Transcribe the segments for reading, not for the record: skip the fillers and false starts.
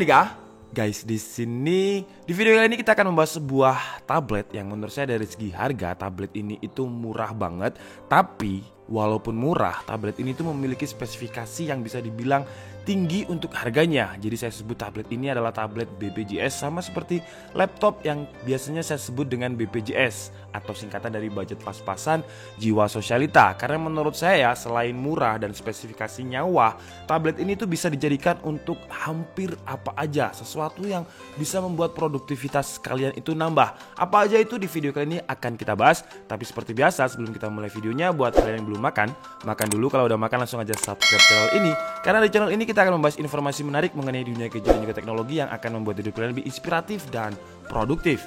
Nika. Guys, di sini di video kali ini kita akan membahas sebuah tablet yang menurut saya dari segi harga tablet ini itu murah banget. Tapi walaupun murah, tablet ini tuh memiliki spesifikasi yang bisa dibilang tinggi untuk harganya. Jadi saya sebut tablet ini adalah tablet BPJS, sama seperti laptop yang biasanya saya sebut dengan BPJS atau singkatan dari budget pas-pasan jiwa sosialita. Karena menurut saya selain murah dan spesifikasi nyawa, tablet ini tuh bisa dijadikan untuk hampir apa aja, sesuatu yang bisa membuat produktivitas kalian itu nambah. Apa aja itu di video kali ini akan kita bahas. Tapi seperti biasa sebelum kita mulai videonya, buat kalian yang belum makan dulu. Kalau udah makan langsung aja subscribe channel ini, karena di channel ini kita akan membahas informasi menarik mengenai dunia gadget dan juga teknologi yang akan membuat hidup kalian lebih inspiratif dan produktif.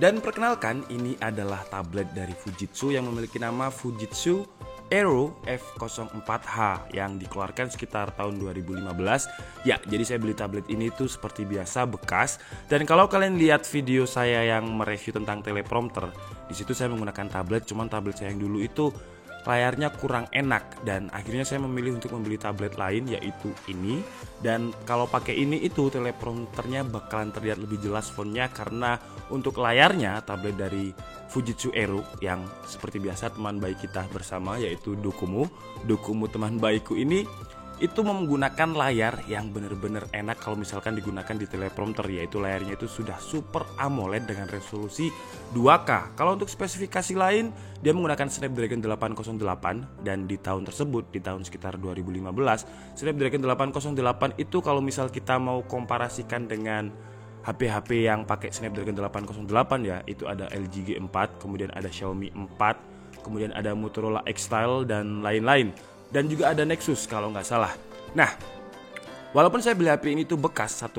Dan perkenalkan, ini adalah tablet dari Fujitsu yang memiliki nama Fujitsu Aero F04H yang dikeluarkan sekitar tahun 2015. Ya, jadi saya beli tablet ini tuh seperti biasa bekas. Dan kalau kalian lihat video saya yang mereview tentang teleprompter, di situ saya menggunakan tablet, cuman tablet saya yang dulu itu layarnya kurang enak dan akhirnya saya memilih untuk membeli tablet lain, yaitu ini. Dan kalau pakai ini itu teleprompternya bakalan terlihat lebih jelas fontnya, karena untuk layarnya tablet dari Fujitsu Aero yang seperti biasa teman baik kita bersama, yaitu Dokumu teman baikku ini itu menggunakan layar yang benar-benar enak kalau misalkan digunakan di teleprompter, yaitu layarnya itu sudah Super AMOLED dengan resolusi 2K. Kalau untuk spesifikasi lain, dia menggunakan Snapdragon 808 dan di tahun tersebut, di tahun sekitar 2015, Snapdragon 808 itu kalau misal kita mau komparasikan dengan HP-HP yang pakai Snapdragon 808 ya, itu ada LG G4, kemudian ada Xiaomi 4, kemudian ada Motorola X-Style dan lain-lain. Dan juga ada Nexus kalau nggak salah. Nah, walaupun saya beli HP ini tuh bekas 1,3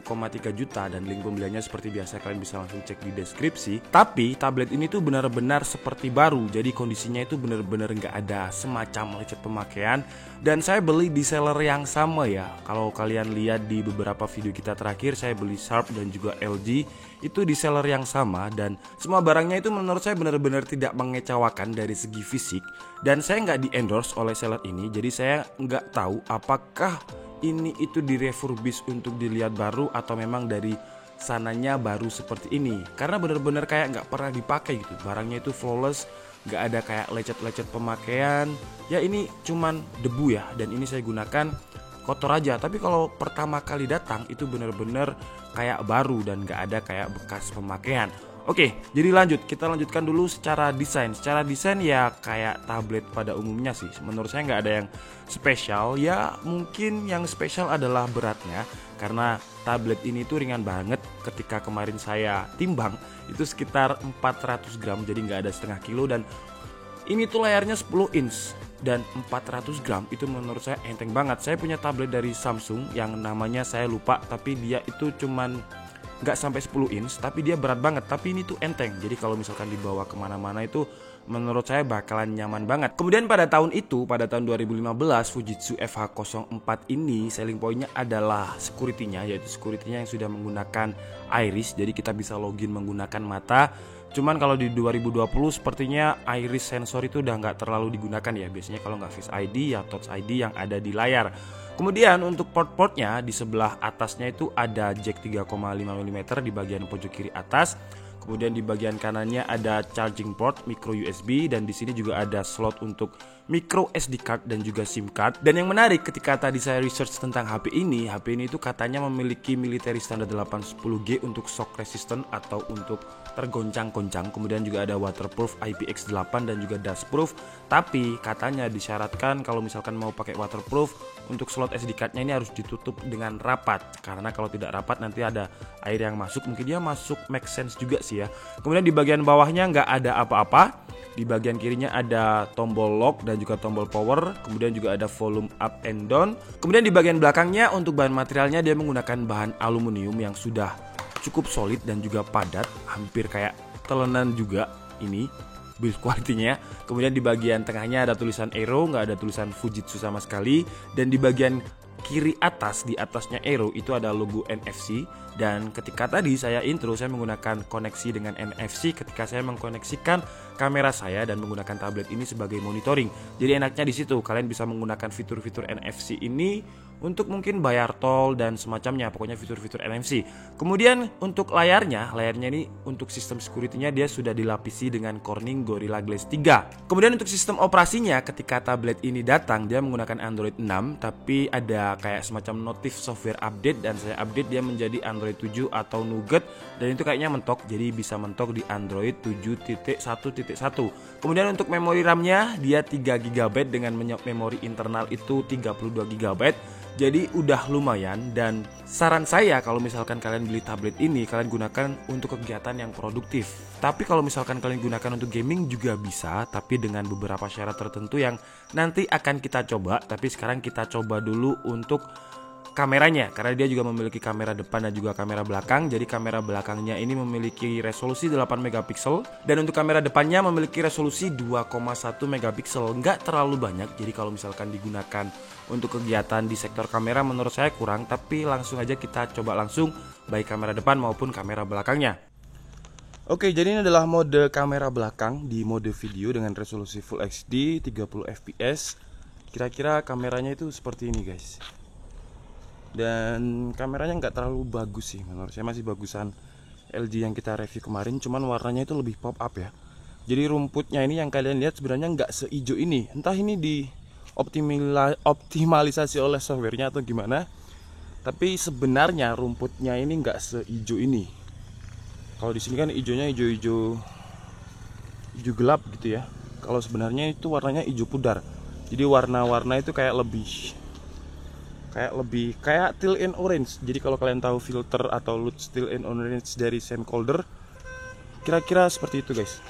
juta dan link pembeliannya seperti biasa kalian bisa langsung cek di deskripsi, tapi tablet ini tuh benar-benar seperti baru. Jadi kondisinya itu benar-benar nggak ada semacam lecet pemakaian. Dan saya beli di seller yang sama ya. Kalau kalian lihat di beberapa video kita terakhir, saya beli Sharp dan juga LG itu di seller yang sama, dan semua barangnya itu menurut saya benar-benar tidak mengecewakan dari segi fisik. Dan saya nggak di endorse oleh seller ini, jadi saya nggak tahu apakah ini itu direfurbish untuk dilihat baru atau memang dari sananya baru seperti ini. Karena benar-benar kayak nggak pernah dipakai gitu, barangnya itu flawless, nggak ada kayak lecet-lecet pemakaian. Ya ini cuman debu ya, dan ini saya gunakan kotor aja. Tapi kalau pertama kali datang itu benar-benar kayak baru dan nggak ada kayak bekas pemakaian. Oke, jadi kita lanjutkan dulu secara desain. Secara desain ya kayak tablet pada umumnya sih. Menurut saya nggak ada yang spesial. Ya mungkin yang spesial adalah beratnya, karena tablet ini tuh ringan banget. Ketika kemarin saya timbang itu sekitar 400 gram, jadi nggak ada setengah kilo. Dan ini tuh layarnya 10 inch dan 400 gram itu menurut saya enteng banget. Saya punya tablet dari Samsung yang namanya saya lupa, tapi dia itu cuman nggak sampai 10 inch, tapi dia berat banget, tapi ini tuh enteng. Jadi kalau misalkan dibawa kemana-mana itu menurut saya bakalan nyaman banget. Kemudian pada tahun 2015 Fujitsu FH04 ini selling pointnya adalah security-nya, yaitu security-nya yang sudah menggunakan iris. Jadi kita bisa login menggunakan mata. Cuman kalau di 2020 sepertinya iris sensor itu udah nggak terlalu digunakan ya. Biasanya kalau nggak Face ID ya Touch ID yang ada di layar. Kemudian untuk port-portnya di sebelah atasnya itu ada jack 3,5 mm di bagian pojok kiri atas. Kemudian di bagian kanannya ada charging port micro USB, dan di sini juga ada slot untuk micro SD card dan juga SIM card. Dan yang menarik ketika tadi saya research tentang HP ini itu katanya memiliki military standard 810G untuk shock resistant atau untuk tergoncang-goncang. Kemudian juga ada waterproof IPX8 dan juga dustproof. Tapi katanya disyaratkan kalau misalkan mau pakai waterproof, untuk slot SD card-nya ini harus ditutup dengan rapat, karena kalau tidak rapat nanti ada air yang masuk. Mungkin dia masuk, make sense juga sih ya. Kemudian di bagian bawahnya nggak ada apa-apa. Di bagian kirinya ada tombol lock dan juga tombol power. Kemudian juga ada volume up and down. Kemudian di bagian belakangnya untuk bahan materialnya dia menggunakan bahan aluminium yang sudah cukup solid dan juga padat, hampir kayak telenan juga ini build quality-nya. Kemudian di bagian tengahnya ada tulisan Aero, nggak ada tulisan Fujitsu sama sekali. Dan di bagian kiri atas, di atasnya Aero itu ada logo NFC. Dan ketika tadi saya intro, saya menggunakan koneksi dengan NFC ketika saya mengkoneksikan kamera saya dan menggunakan tablet ini sebagai monitoring. Jadi enaknya di situ kalian bisa menggunakan fitur-fitur NFC ini untuk mungkin bayar tol dan semacamnya, pokoknya fitur-fitur NFC. Kemudian untuk layarnya ini untuk sistem security-nya dia sudah dilapisi dengan Corning Gorilla Glass 3. Kemudian untuk sistem operasinya, ketika tablet ini datang dia menggunakan Android 6, tapi ada kayak semacam notif software update, dan saya update dia menjadi Android 7 atau Nougat, dan itu kayaknya mentok, jadi bisa mentok di Android 7.1.1. Kemudian untuk memori RAM-nya dia 3 GB dengan memori internal itu 32 GB. Jadi udah lumayan, dan saran saya kalau misalkan kalian beli tablet ini, kalian gunakan untuk kegiatan yang produktif. Tapi kalau misalkan kalian gunakan untuk gaming juga bisa, tapi dengan beberapa syarat tertentu yang nanti akan kita coba. Tapi sekarang kita coba dulu untuk kameranya, karena dia juga memiliki kamera depan dan juga kamera belakang. Jadi kamera belakangnya ini memiliki resolusi 8 megapiksel, dan untuk kamera depannya memiliki resolusi 2,1 megapiksel. Nggak terlalu banyak, jadi kalau misalkan digunakan untuk kegiatan di sektor kamera menurut saya kurang. Tapi langsung aja kita coba langsung baik kamera depan maupun kamera belakangnya. Oke, jadi ini adalah mode kamera belakang di mode video dengan resolusi Full HD 30 fps. Kira-kira kameranya itu seperti ini guys. Dan kameranya nggak terlalu bagus sih, menurut saya masih bagusan LG yang kita review kemarin, cuman warnanya itu lebih pop up ya. Jadi rumputnya ini yang kalian lihat sebenarnya nggak seijo ini, entah ini di optimalisasi oleh softwarenya atau gimana. Tapi sebenarnya rumputnya ini nggak seijo ini. Kalau di sini kan hijaunya hijau gelap gitu ya. Kalau sebenarnya itu warnanya hijau pudar. Jadi warna-warna itu kayak teal and orange. Jadi kalau kalian tahu filter atau LUT teal and orange dari Sam Calder, kira-kira seperti itu guys.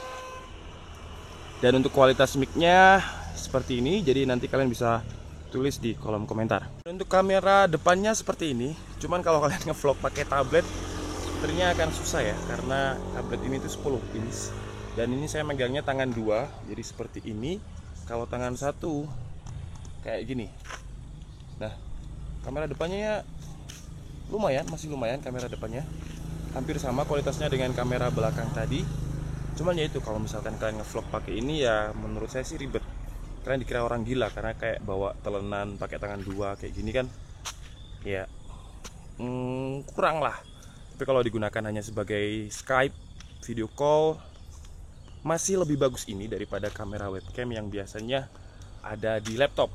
Dan untuk kualitas mic-nya seperti ini, jadi nanti kalian bisa tulis di kolom komentar. Untuk kamera depannya seperti ini, cuman kalau kalian ngevlog pakai tablet sebenarnya akan susah ya, karena tablet ini tuh 10 inch. Dan ini saya megangnya tangan 2, jadi seperti ini. Kalau tangan 1 kayak gini. Nah, kamera depannya ya lumayan, masih lumayan kamera depannya. Hampir sama kualitasnya dengan kamera belakang tadi. Cuman ya itu, kalau misalkan kalian ngevlog pakai ini ya menurut saya sih ribet. Kalian dikira orang gila karena kayak bawa telenan pakai tangan 2 kayak gini kan. Ya kurang lah. Tapi kalau digunakan hanya sebagai Skype, video call, masih lebih bagus ini daripada kamera webcam yang biasanya ada di laptop.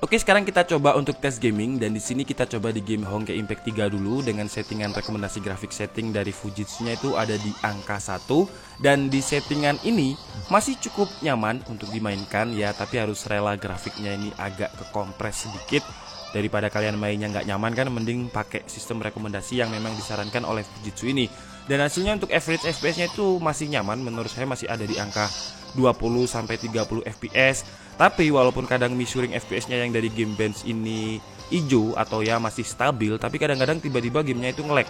Oke, sekarang kita coba untuk tes gaming, dan di sini kita coba di game Honkai Impact 3 dulu dengan settingan rekomendasi grafik setting dari Fujitsu-nya itu ada di angka 1, dan di settingan ini masih cukup nyaman untuk dimainkan ya, tapi harus rela grafiknya ini agak kekompres sedikit. Daripada kalian mainnya nggak nyaman kan, mending pakai sistem rekomendasi yang memang disarankan oleh Fujitsu ini. Dan hasilnya untuk average FPS-nya itu masih nyaman, menurut saya masih ada di angka 20-30 fps. Tapi walaupun kadang measuring FPS-nya yang dari game bench ini hijau atau ya masih stabil, tapi kadang-kadang tiba-tiba gamenya itu nge-lag.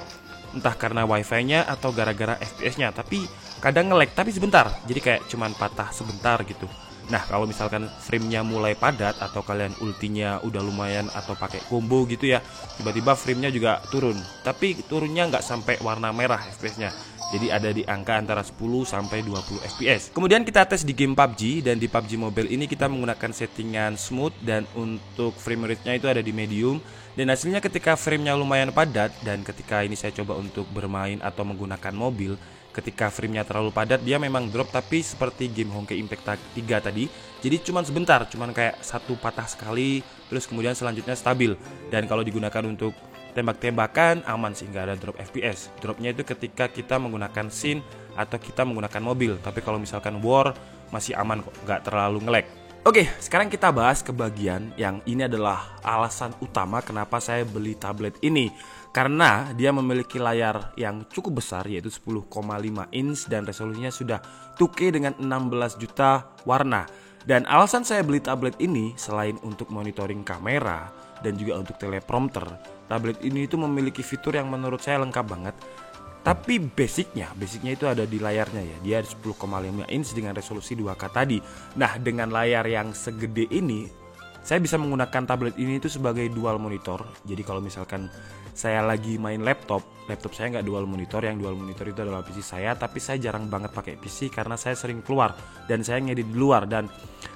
Entah karena wifi-nya atau gara-gara FPS-nya, tapi kadang nge-lag tapi sebentar. Jadi kayak cuman patah sebentar gitu. Nah, kalau misalkan frame-nya mulai padat atau kalian ultinya udah lumayan atau pakai combo gitu ya, tiba-tiba frame-nya juga turun. Tapi turunnya nggak sampai warna merah FPS-nya. Jadi ada di angka antara 10-20 fps. Kemudian kita tes di game PUBG, dan di PUBG Mobile ini kita menggunakan settingan smooth, dan untuk frame rate-nya itu ada di medium. Dan hasilnya ketika frame-nya lumayan padat, dan ketika ini saya coba untuk bermain atau menggunakan mobil, ketika frame-nya terlalu padat dia memang drop, tapi seperti game Honkai Impact 3 tadi. Jadi cuman sebentar, cuman kayak satu patah sekali, terus kemudian selanjutnya stabil. Dan kalau digunakan untuk tembak-tembakan aman sih, nggak ada drop FPS. Dropnya itu ketika kita menggunakan scene atau kita menggunakan mobil. Tapi kalau misalkan war masih aman kok, nggak terlalu nge-lag. Oke, sekarang kita bahas ke bagian yang ini adalah alasan utama kenapa saya beli tablet ini. Karena dia memiliki layar yang cukup besar, yaitu 10,5 inch, dan resolusinya sudah 2K dengan 16 juta warna. Dan alasan saya beli tablet ini selain untuk monitoring kamera dan juga untuk teleprompter, tablet ini itu memiliki fitur yang menurut saya lengkap banget. Tapi basicnya itu ada di layarnya ya. Dia 10,5 inch dengan resolusi 2K tadi. Nah, dengan layar yang segede ini, saya bisa menggunakan tablet ini itu sebagai dual monitor. Jadi kalau misalkan saya lagi main laptop saya nggak dual monitor, yang dual monitor itu adalah PC saya, tapi saya jarang banget pakai PC karena saya sering keluar dan saya ngedit di luar. Dan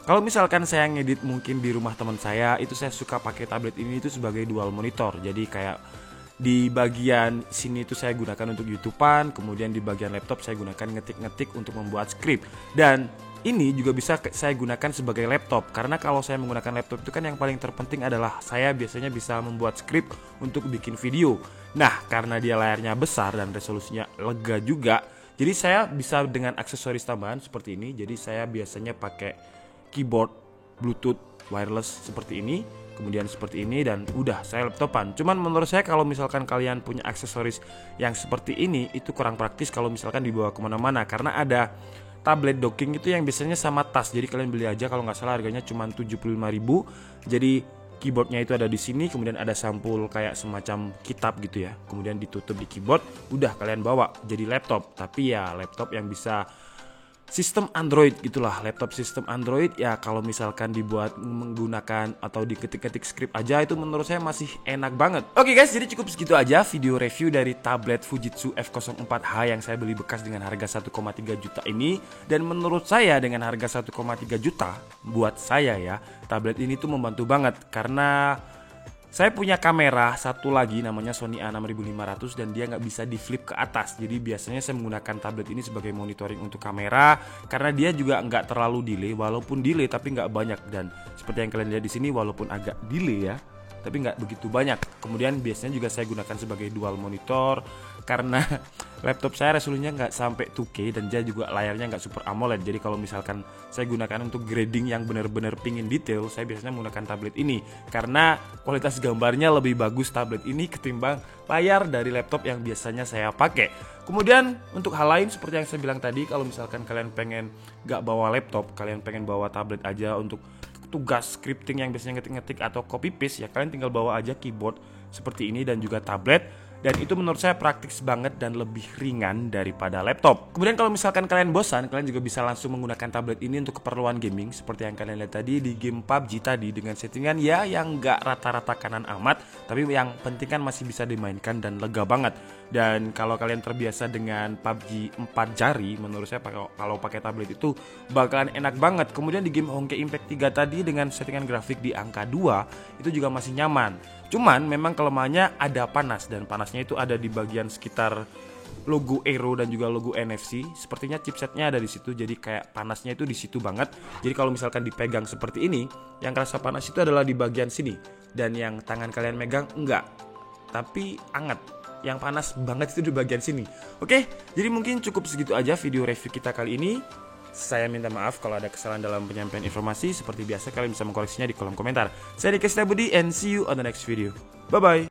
kalau misalkan saya ngedit mungkin di rumah teman saya, itu saya suka pakai tablet ini itu sebagai dual monitor. Jadi kayak di bagian sini itu saya gunakan untuk YouTubean, kemudian di bagian laptop saya gunakan ngetik-ngetik untuk membuat skrip. Dan ini juga bisa saya gunakan sebagai laptop, karena kalau saya menggunakan laptop itu kan yang paling terpenting adalah saya biasanya bisa membuat skrip untuk bikin video. Nah, karena dia layarnya besar dan resolusinya lega juga, jadi saya bisa dengan aksesoris tambahan seperti ini. Jadi saya biasanya pakai keyboard Bluetooth wireless seperti ini, kemudian seperti ini, dan udah saya laptopan. Cuman menurut saya kalau misalkan kalian punya aksesoris yang seperti ini itu kurang praktis kalau misalkan dibawa kemana-mana, karena ada tablet docking itu yang biasanya sama tas. Jadi kalian beli aja, kalau nggak salah harganya cuma 75.000. Jadi keyboardnya itu ada di sini, kemudian ada sampul kayak semacam kitab gitu ya, kemudian ditutup di keyboard, udah kalian bawa jadi laptop. Tapi ya laptop yang bisa sistem Android gitulah, laptop sistem Android ya. Kalau misalkan dibuat menggunakan atau diketik-ketik skrip aja, itu menurut saya masih enak banget. Oke guys, jadi cukup segitu aja video review dari tablet Fujitsu F04H yang saya beli bekas dengan harga 1,3 juta ini. Dan menurut saya dengan harga 1,3 juta, buat saya ya, tablet ini tuh membantu banget, karena saya punya kamera satu lagi namanya Sony A6500 dan dia nggak bisa di flip ke atas. Jadi biasanya saya menggunakan tablet ini sebagai monitoring untuk kamera, karena dia juga nggak terlalu delay, walaupun delay tapi nggak banyak. Dan seperti yang kalian lihat di sini, walaupun agak delay ya, tapi nggak begitu banyak. Kemudian biasanya juga saya gunakan sebagai dual monitor, karena laptop saya resolusinya nggak sampai 2K dan dia juga layarnya nggak super AMOLED. Jadi kalau misalkan saya gunakan untuk grading yang benar-benar pingin detail, saya biasanya menggunakan tablet ini, karena kualitas gambarnya lebih bagus tablet ini ketimbang layar dari laptop yang biasanya saya pakai. Kemudian untuk hal lain seperti yang saya bilang tadi, kalau misalkan kalian pengen nggak bawa laptop, kalian pengen bawa tablet aja untuk tugas scripting yang biasanya ngetik-ngetik atau copy paste, ya kalian tinggal bawa aja keyboard seperti ini dan juga tablet. Dan itu menurut saya praktis banget dan lebih ringan daripada laptop. Kemudian kalau misalkan kalian bosan, kalian juga bisa langsung menggunakan tablet ini untuk keperluan gaming. Seperti yang kalian lihat tadi di game PUBG tadi, dengan settingan ya yang nggak rata-rata kanan amat, tapi yang penting kan masih bisa dimainkan dan lega banget. Dan kalau kalian terbiasa dengan PUBG 4 jari, menurut saya kalau pakai tablet itu bakalan enak banget. Kemudian di game Honkai Impact 3 tadi dengan settingan grafik di angka 2 itu juga masih nyaman. Cuman memang kelemahannya ada panas, dan panasnya itu ada di bagian sekitar logo Aero dan juga logo NFC. Sepertinya chipsetnya ada di situ, jadi kayak panasnya itu di situ banget. Jadi kalau misalkan dipegang seperti ini, yang kerasa panas itu adalah di bagian sini, dan yang tangan kalian megang enggak, tapi anget. Yang panas banget itu di bagian sini. Oke, jadi mungkin cukup segitu aja video review kita kali ini. Saya minta maaf kalau ada kesalahan dalam penyampaian informasi. Seperti biasa kalian bisa mengkoreksinya di kolom komentar. Saya Dika Setiabudi and see you on the next video. Bye bye.